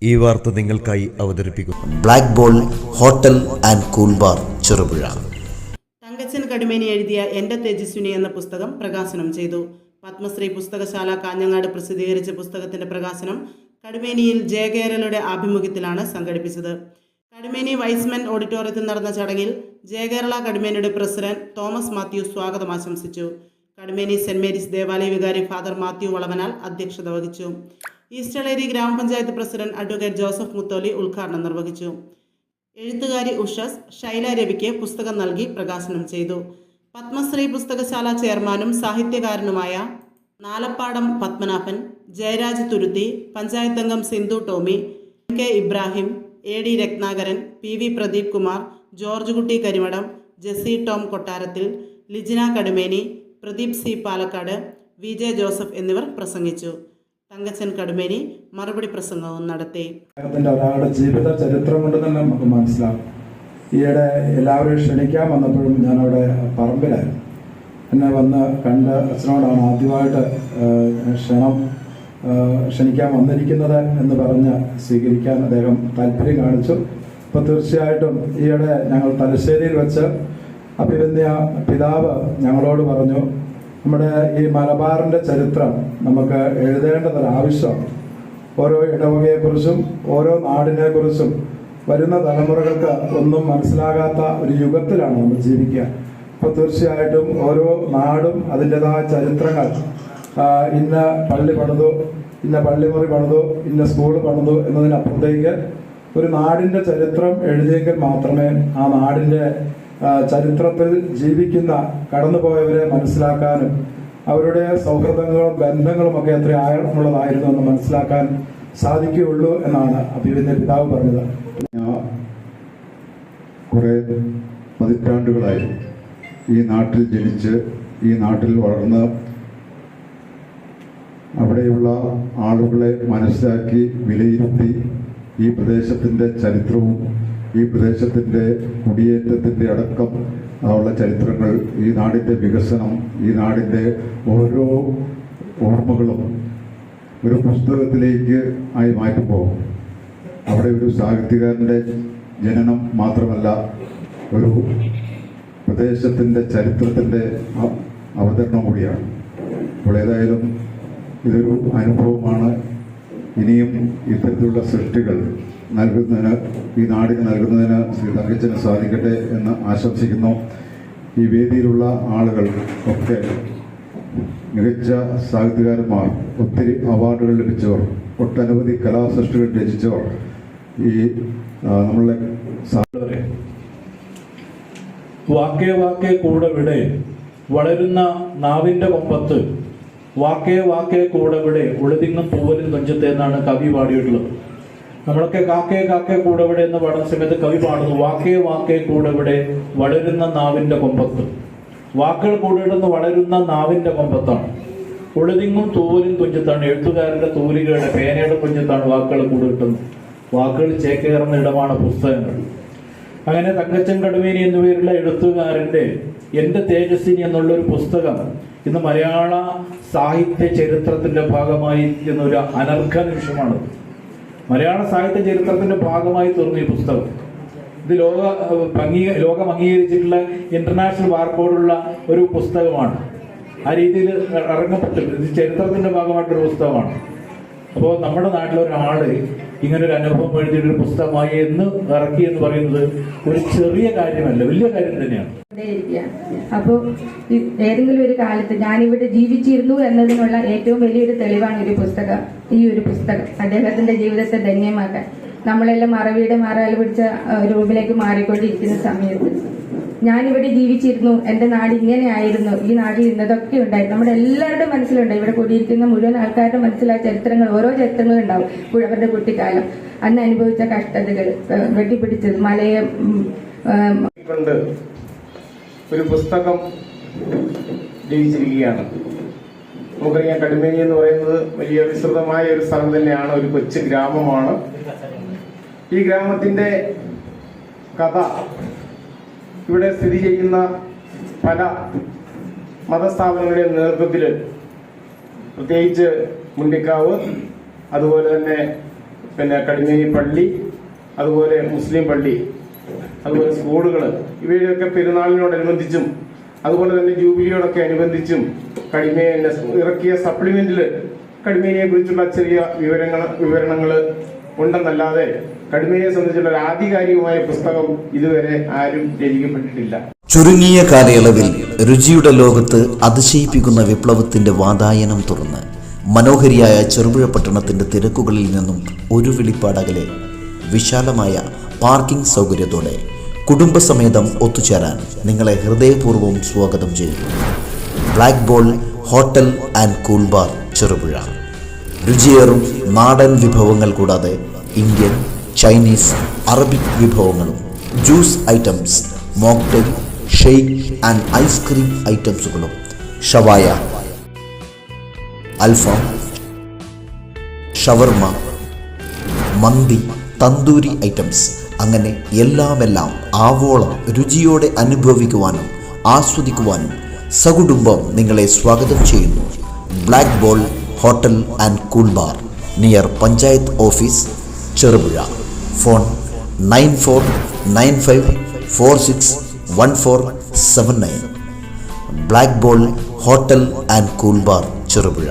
ഈ വാർത്ത നിങ്ങൾക്കായി അവതരിപ്പിക്കുന്നു black ball hotel and cool bar Cherupuzha. Thankachan Kadumeni എഴുതിയ എൻ്റെ തേജസ്വിനി എന്ന പുസ്തകം പ്രകാശനം ചെയ്തു. പത്മശ്രീ പുസ്തകശാല കാഞ്ഞങ്ങാട് പ്രസിദ്ധീകരിച്ച പുസ്തകത്തിന്റെ പ്രകാശനം കടുമേനിയിൽ ജയകേരളയുടെ ആഭിമുഖ്യത്തിലാണ് സംഘടിപ്പിച്ചത്. കടുമേനി വൈസ്മെൻ ഓഡിറ്റോറിയത്തിൽ നടന്ന ചടങ്ങിൽ ജയകേരള കടുമേനിയുടെ പ്രസിഡന്റ് തോമസ് മാത്യു സ്വാഗതം ആശംസിച്ചു. കടുമേനി സെന്റ് മേരീസ് ദേവാലയ വികാരി ഫാദർ മാത്യു വളവനാൽ അധ്യക്ഷത വഹിച്ചു. ഈസ്റ്റളേരി ഗ്രാമപഞ്ചായത്ത് പ്രസിഡന്റ് അഡ്വക്കേറ്റ് ജോസഫ് മുത്തോലി ഉദ്ഘാടനം നിർവഹിച്ചു. എഴുത്തുകാരി ഉഷസ് ഷൈല രവിക്ക് പുസ്തകം നൽകി പ്രകാശനം ചെയ്തു. പത്മശ്രീ പുസ്തകശാല ചെയർമാനും സാഹിത്യകാരനുമായ നാലപ്പാടം പത്മനാഭൻ, ജയരാജ് തുരുത്തി, പഞ്ചായത്ത് അംഗം Sindhu Tomy, K Ibrahim, A D Ratnakaran, P V Pradeep Kumar, George Kutty Karimadam, Jessy Tom Kottarathil, Lijina Kadumeni, Pradeep C Palakkad, V J Joseph എന്നിവർ പ്രസംഗിച്ചു. തങ്കച്ചൻ കടുമേനി മറുപടി പ്രസംഗവും നടത്തി. ഒരാളുടെ ജീവിത ചരിത്രം കൊണ്ട് തന്നെ നമുക്ക് മനസ്സിലാവും. ഈയിടെ എല്ലാവരും ക്ഷണിക്കാൻ വന്നപ്പോഴും ഞാനവിടെ പറമ്പിലായിരുന്നു. എന്നെ വന്ന് കണ്ട് അച്ഛനോടാണ് ആദ്യമായിട്ട് ക്ഷണിക്കാൻ വന്നിരിക്കുന്നത് എന്ന് പറഞ്ഞ് സ്വീകരിക്കാൻ അദ്ദേഹം താല്പര്യം കാണിച്ചു. അപ്പോൾ തീർച്ചയായിട്ടും ഈയിടെ ഞങ്ങൾ തലശ്ശേരിയിൽ വെച്ച് അഭിവന്യ പിതാവ് ഞങ്ങളോട് പറഞ്ഞു, നമ്മുടെ ഈ മലബാറിന്റെ ചരിത്രം നമുക്ക് എഴുതേണ്ടതൊരാവശ്യമാണ്. ഓരോ ഇടവകയെക്കുറിച്ചും ഓരോ നാടിനെക്കുറിച്ചും വരുന്ന തലമുറകൾക്ക് ഒന്നും മനസ്സിലാകാത്ത ഒരു യുഗത്തിലാണ് നമ്മൾ ജീവിക്കുക. അപ്പോൾ തീർച്ചയായിട്ടും ഓരോ നാടും അതിൻ്റെതായ ചരിത്രങ്ങൾ, ഇന്ന പള്ളി പണിതു, ഇന്ന പള്ളിമുറി പണിതു, ഇന്ന സ്കൂൾ പണിതു എന്നതിനപ്പുറത്തേക്ക് ഒരു നാടിൻ്റെ ചരിത്രം എഴുതിയെങ്കിൽ മാത്രമേ ആ നാടിൻ്റെ ചരിത്രത്തിൽ ജീവിക്കുന്ന കടന്നുപോയവരെ മനസ്സിലാക്കാനും അവരുടെ സൗഹൃദങ്ങളും ബന്ധങ്ങളും ഒക്കെ എത്ര ആഴമുള്ളതായിരുന്നു എന്ന് മനസ്സിലാക്കാൻ സാധിക്കുകയുള്ളൂ എന്നാണ് അഭിവന്യ പിതാവ് പറഞ്ഞത്. കുറെ പതിറ്റാണ്ടുകളായി ഈ നാട്ടിൽ ജനിച്ച് ഈ നാട്ടിൽ വളർന്ന് അവിടെയുള്ള ആളുകളെ മനസ്സിലാക്കി വിലയിരുത്തി ഈ പ്രദേശത്തിൻ്റെ ചരിത്രവും ഈ പ്രദേശത്തിൻ്റെ കുടിയേറ്റത്തിൻ്റെ അടക്കം ഉള്ള ചരിത്രങ്ങൾ, ഈ നാടിൻ്റെ വികസനം, ഈ നാടിൻ്റെ ഓരോ ഓർമ്മകളും ഒരു പുസ്തകത്തിലേക്ക് ആയി മാറ്റുമ്പോൾ അവിടെ ഒരു സാഹിത്യകാരൻ്റെ ജനനം മാത്രമല്ല, ഒരു പ്രദേശത്തിൻ്റെ ചരിത്രത്തിൻ്റെ അവതരണം കൂടിയാണ്. അപ്പോൾ ഏതായാലും ഇതൊരു അനുഭവമാണ്. ഇനിയും ഇത്തരത്തിലുള്ള സൃഷ്ടികൾ നൽകുന്നതിന്, ഈ നാടിന് നൽകുന്നതിന് ശ്രീ തങ്കച്ചന് സാധിക്കട്ടെ എന്ന് ആശംസിക്കുന്നു. ഈ വേദിയിലുള്ള ആളുകൾ ഒക്കെ മികച്ച സാഹിത്യകാരന്മാർ, ഒത്തിരി അവാർഡുകൾ ലഭിച്ചവർ, ഒട്ടനവധി കലാസൃഷ്ടികൾ രചിച്ചവർ, ഈ നമ്മളെ വാക്കേ വാക്കേ കൂടെ വിടെ വളരുന്ന നാവിൻ്റെ കൊമ്പത്ത്, വാക്കേ വാക്കേ കൂടെ വിടെ ഉളുതിങ്ങും പൂവലും നെഞ്ചത്തെ എന്നാണ് കവി പാടിയിട്ടുള്ളത്. നമ്മളൊക്കെ കാക്കേ കാക്കേ കൂടെവിടെ എന്ന് പാടുന്ന സമയത്ത് കവി പാടുന്നു വാക്കേ വാക്കേ കൂടെവിടെ വളരുന്ന നാവിന്റെ കൊമ്പത്ത്. വാക്കുകൾ കൂടിയിടുന്ന് വളരുന്ന നാവിന്റെ കൊമ്പത്താണ്. ഉളുതിങ്ങും തൂവലും തുഞ്ചത്താണ്. എഴുത്തുകാരുടെ തൂലികയുടെ പേനയുടെ തുഞ്ചത്താണ് വാക്കുകൾ കൂടിയിട്ടുന്നത്. വാക്കുകൾ ചേക്കേറുന്ന ഇടമാണ് പുസ്തകങ്ങൾ. അങ്ങനെ തങ്കച്ചൻ കടുമേനി എന്നുപേരുള്ള എഴുത്തുകാരന്റെ എൻ്റെ തേജസ്വിനി എന്നുള്ളൊരു പുസ്തകം ഇന്ന് മലയാള സാഹിത്യ ചരിത്രത്തിന്റെ ഭാഗമായി എന്നൊരു അനർഘ നിമിഷമാണ്. മലയാള സാഹിത്യ ചരിത്രത്തിന്റെ ഭാഗമായി തീർന്നു ഈ പുസ്തകം. ഇത് ലോകം അംഗീകരിച്ചിട്ടുള്ള ഇന്റർനാഷണൽ ബാർകോഡുള്ള ഒരു പുസ്തകമാണ്. ആ രീതിയിൽ ഇറങ്ങപ്പെട്ടിട്ട് ഇത് ചരിത്രത്തിന്റെ ഭാഗമായിട്ടൊരു പുസ്തകമാണ്. അപ്പോൾ നമ്മുടെ നാട്ടിലൊരാള് ഇങ്ങനൊരു അനുഭവം എഴുതിയൊരു പുസ്തകമായി എന്ന് ഇറക്കി എന്ന് പറയുന്നത് ഒരു ചെറിയ കാര്യമല്ല, വലിയ കാര്യം തന്നെയാണ്. അപ്പോൾ ഏതെങ്കിലും ഒരു കാലത്ത് ഞാനിവിടെ ജീവിച്ചിരുന്നു എന്നതിനുള്ള ഏറ്റവും വലിയൊരു തെളിവാണ് ഈ ഒരു പുസ്തകം അദ്ദേഹത്തിന്റെ ജീവിതത്തെ ധന്യമാക്കാൻ. നമ്മളെല്ലാം മറവിയുടെ മാറാൽ പിടിച്ച രൂപത്തിലേക്ക് മാറിക്കൊണ്ടിരിക്കുന്ന സമയത്ത് ഞാനിവിടെ ജീവിച്ചിരുന്നു, എന്റെ നാട് ഇങ്ങനെയായിരുന്നു, ഈ നാട്ടിൽ ഇന്നതൊക്കെ ഉണ്ടായിരുന്നു. നമ്മുടെ എല്ലാവരുടെ മനസ്സിലുണ്ടായി, ഇവിടെ കൂടിയിരിക്കുന്ന മുഴുവൻ ആൾക്കാരുടെ മനസ്സിലായ ചരിത്രങ്ങൾ, ഓരോ ചരിത്രങ്ങളും ഉണ്ടാവും. അവരുടെ കുട്ടിക്കാലം, അന്ന് അനുഭവിച്ച കഷ്ടതകൾ, വെട്ടിപ്പിടിച്ചത്, മലയെ ഒരു പുസ്തകം രചിച്ചിരിക്കുകയാണ്. നമുക്കറിയാം, കടുമേനി എന്ന് പറയുന്നത് വലിയ വിസ്തൃതമായ ഒരു സ്ഥലം തന്നെയാണ്, ഒരു കൊച്ചു ഗ്രാമമാണ്. ഈ ഗ്രാമത്തിന്റെ കഥ, ഇവിടെ സ്ഥിതി ചെയ്യുന്ന പല മതസ്ഥാപനങ്ങളുടെ നേതൃത്വത്തിൽ, പ്രത്യേകിച്ച് മുണ്ടിക്കാവ്, അതുപോലെ തന്നെ പിന്നെ കടിമേനി പള്ളി, അതുപോലെ മുസ്ലിം പള്ളി, അതുപോലെ സ്കൂളുകൾ, ഇവയുടെയൊക്കെ പെരുന്നാളിനോടനുബന്ധിച്ചും അതുപോലെ തന്നെ ജൂബിലിയോടൊക്കെ അനുബന്ധിച്ചും കടിമേനി ഇറക്കിയ സപ്ലിമെന്റിൽ കടിമേനിയെ കുറിച്ചുള്ള ചെറിയ വിവരണങ്ങൾ ഉണ്ടെന്നല്ലാതെ കടിമേനിയെ സംബന്ധിച്ചുള്ള ഒരു ആധികാരികമായ പുസ്തകം ഇതുവരെ ആരും രചിക്കപ്പെട്ടിട്ടില്ല. ചുരുങ്ങിയ കാലയളവിൽ രുചിയുടെ ലോകത്ത് അതിശയിപ്പിക്കുന്ന വിപ്ലവത്തിന്റെ വാതായനം തുറന്ന് മനോഹരിയായ ചെറുപുഴ പട്ടണത്തിന്റെ തിരക്കുകളിൽ നിന്നും ഒരു വിളിപ്പാടകലെ വിശാലമായ പാർക്കിംഗ് സൗകര്യത്തോടെ കുടുംബസമേതം ഒത്തുചേരാൻ നിങ്ങളെ ഹൃദയപൂർവ്വം സ്വാഗതം ചെയ്യുന്നു. Black ball hotel and cool bar Cherupuzha. രുചിയേറും നാടൻ വിഭവങ്ങൾ കൂടാതെ ഇന്ത്യൻ, ചൈനീസ്, അറബിക് വിഭവങ്ങളും juice items, mocktail, shake and ice cream ഐറ്റംസുകളും, ഷവായ, അൽഫാം, ഷവർമ, മന്തി, തന്തൂരി ഐറ്റംസ്, അങ്ങനെ എല്ലാം ആവോളം രുചിയോടെ അനുഭവിക്കുവാനും ആസ്വദിക്കുവാനും സകുടുംബം നിങ്ങളെ സ്വാഗതം ചെയ്യുന്നു. Black ball hotel and cool bar, near panchayat office, Cherupuzha. Phone 9495461479. Black ball hotel and cool bar, Cherupuzha.